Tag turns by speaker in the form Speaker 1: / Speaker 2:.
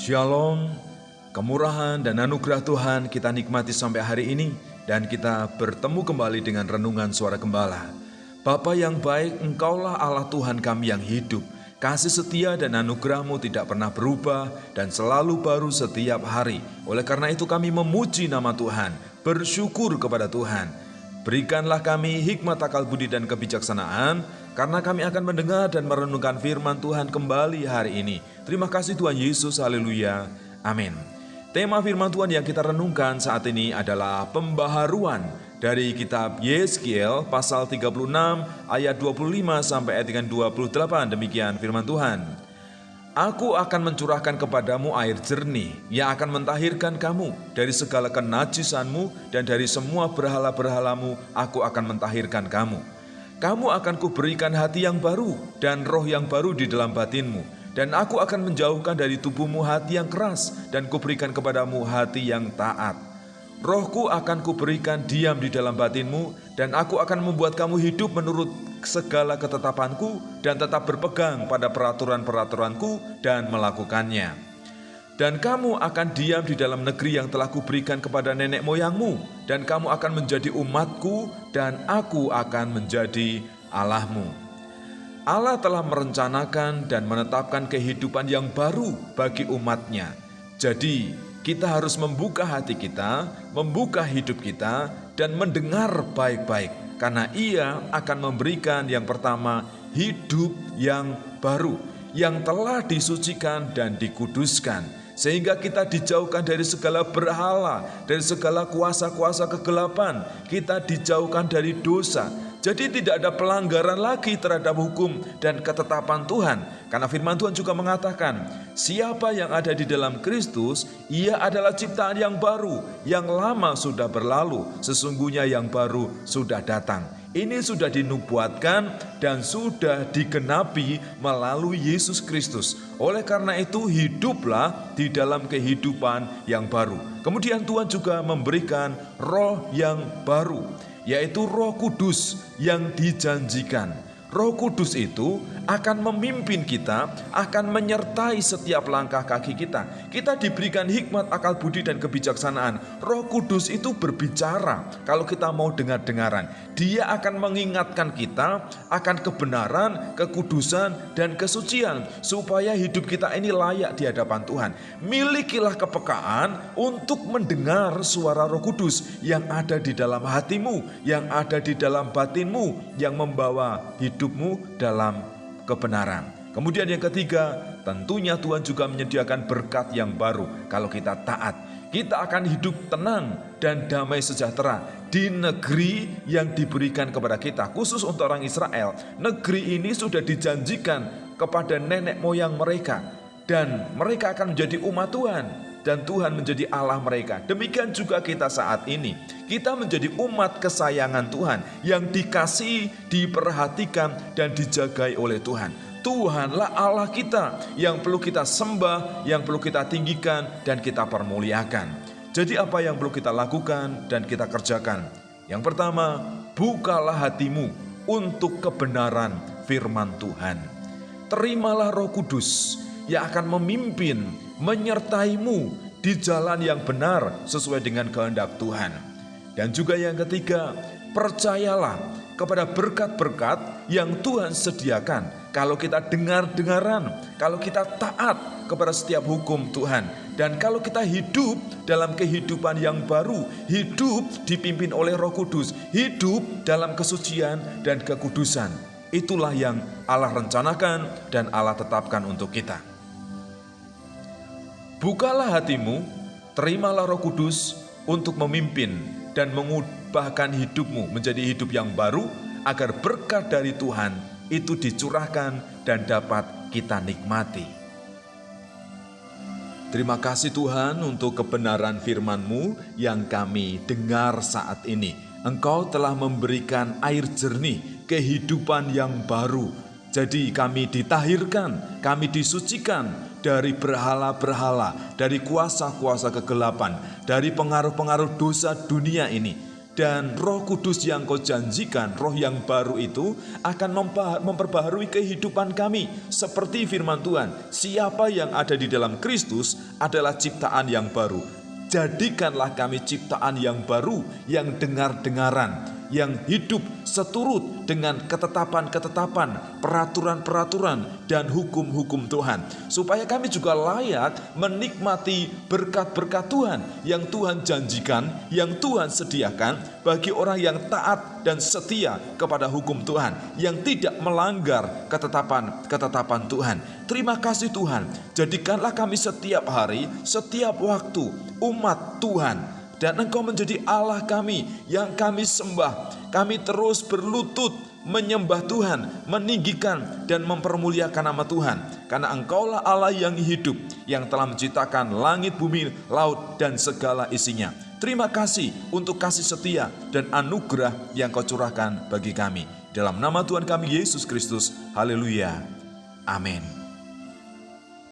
Speaker 1: Shalom, kemurahan dan anugerah Tuhan kita nikmati sampai hari ini dan kita bertemu kembali dengan renungan suara gembala. Bapa yang baik, Engkaulah Allah Tuhan kami yang hidup. Kasih setia dan anugerah-Mu tidak pernah berubah dan selalu baru setiap hari. Oleh karena itu kami memuji nama Tuhan, bersyukur kepada Tuhan. Berikanlah kami hikmat, akal budi dan kebijaksanaan, karena kami akan mendengar dan merenungkan firman Tuhan kembali hari ini. Terima kasih Tuhan Yesus, haleluya, amin. Tema firman Tuhan yang kita renungkan saat ini adalah pembaharuan dari kitab Yeskiel pasal 36 ayat 25 sampai ayat 28. Demikian firman Tuhan. Aku akan mencurahkan kepadamu air jernih yang akan mentahirkan kamu dari segala kenajisanmu, dan dari semua berhala-berhalamu aku akan mentahirkan kamu. Kamu akan kuberikan hati yang baru dan roh yang baru di dalam batinmu, dan aku akan menjauhkan dari tubuhmu hati yang keras dan kuberikan kepadamu hati yang taat. Rohku akan kuberikan diam di dalam batinmu, dan aku akan membuat kamu hidup menurut segala ketetapanku dan tetap berpegang pada peraturan-peraturanku dan melakukannya. Dan kamu akan diam di dalam negeri yang telah kuberikan kepada nenek moyangmu, dan kamu akan menjadi umatku dan aku akan menjadi Allahmu. Allah telah merencanakan dan menetapkan kehidupan yang baru bagi umatnya. Jadi kita harus membuka hati kita, membuka hidup kita, dan mendengar baik-baik. Karena Ia akan memberikan yang pertama, hidup yang baru, yang telah disucikan dan dikuduskan. Sehingga kita dijauhkan dari segala berhala, dari segala kuasa-kuasa kegelapan. Kita dijauhkan dari dosa. Jadi tidak ada pelanggaran lagi terhadap hukum dan ketetapan Tuhan. Karena firman Tuhan juga mengatakan, siapa yang ada di dalam Kristus, ia adalah ciptaan yang baru, yang lama sudah berlalu, sesungguhnya yang baru sudah datang. Ini sudah dinubuatkan dan sudah digenapi melalui Yesus Kristus. Oleh karena itu hiduplah di dalam kehidupan yang baru. Kemudian Tuhan juga memberikan roh yang baru, yaitu Roh Kudus yang dijanjikan. Roh Kudus itu akan memimpin kita, akan menyertai setiap langkah kaki kita. Kita diberikan hikmat, akal budi dan kebijaksanaan. Roh Kudus itu berbicara kalau kita mau dengar-dengaran. Dia akan mengingatkan kita akan kebenaran, kekudusan dan kesucian, supaya hidup kita ini layak di hadapan Tuhan. Milikilah kepekaan untuk mendengar suara Roh Kudus yang ada di dalam hatimu, yang ada di dalam batinmu, yang membawa hidupmu dalam kebenaran. Kemudian yang ketiga, tentunya Tuhan juga menyediakan berkat yang baru kalau kita taat. Kita akan hidup tenang dan damai sejahtera di negeri yang diberikan kepada kita. Khusus untuk orang Israel, negeri ini sudah dijanjikan kepada nenek moyang mereka, dan mereka akan menjadi umat Tuhan, dan Tuhan menjadi Allah mereka. Demikian juga kita saat ini. Kita menjadi umat kesayangan Tuhan yang dikasihi, diperhatikan, dan dijagai oleh Tuhan. Tuhanlah Allah kita yang perlu kita sembah, yang perlu kita tinggikan, dan kita permuliakan. Jadi apa yang perlu kita lakukan dan kita kerjakan? Yang pertama, bukalah hatimu untuk kebenaran firman Tuhan. Terimalah Roh Kudus yang akan memimpin, menyertaimu di jalan yang benar sesuai dengan kehendak Tuhan. Dan juga yang ketiga, percayalah kepada berkat-berkat yang Tuhan sediakan. Kalau kita dengar-dengaran, kalau kita taat kepada setiap hukum Tuhan, dan kalau kita hidup dalam kehidupan yang baru, hidup dipimpin oleh Roh Kudus, hidup dalam kesucian dan kekudusan, itulah yang Allah rencanakan dan Allah tetapkan untuk kita. Bukalah hatimu, terimalah Roh Kudus untuk memimpin dan mengubahkan hidupmu menjadi hidup yang baru, agar berkat dari Tuhan itu dicurahkan dan dapat kita nikmati. Terima kasih Tuhan untuk kebenaran firman-Mu yang kami dengar saat ini. Engkau telah memberikan air jernih, kehidupan yang baru. Jadi kami ditahirkan, kami disucikan dari berhala-berhala, dari kuasa-kuasa kegelapan, dari pengaruh-pengaruh dosa dunia ini. Dan Roh Kudus yang kau janjikan, roh yang baru itu akan memperbaharui kehidupan kami. Seperti firman Tuhan, siapa yang ada di dalam Kristus adalah ciptaan yang baru. Jadikanlah kami ciptaan yang baru, yang dengar-dengaran, yang hidup seturut dengan ketetapan-ketetapan, peraturan-peraturan, dan hukum-hukum Tuhan. Supaya kami juga layak menikmati berkat-berkat Tuhan yang Tuhan janjikan, yang Tuhan sediakan bagi orang yang taat dan setia kepada hukum Tuhan, yang tidak melanggar ketetapan-ketetapan Tuhan. Terima kasih Tuhan, jadikanlah kami setiap hari, setiap waktu umat Tuhan. Dan Engkau menjadi Allah kami yang kami sembah. Kami terus berlutut menyembah Tuhan, meninggikan dan mempermuliakan nama Tuhan. Karena Engkaulah Allah yang hidup, yang telah menciptakan langit, bumi, laut, dan segala isinya. Terima kasih untuk kasih setia dan anugerah yang Kau curahkan bagi kami. Dalam nama Tuhan kami Yesus Kristus, haleluya, amin.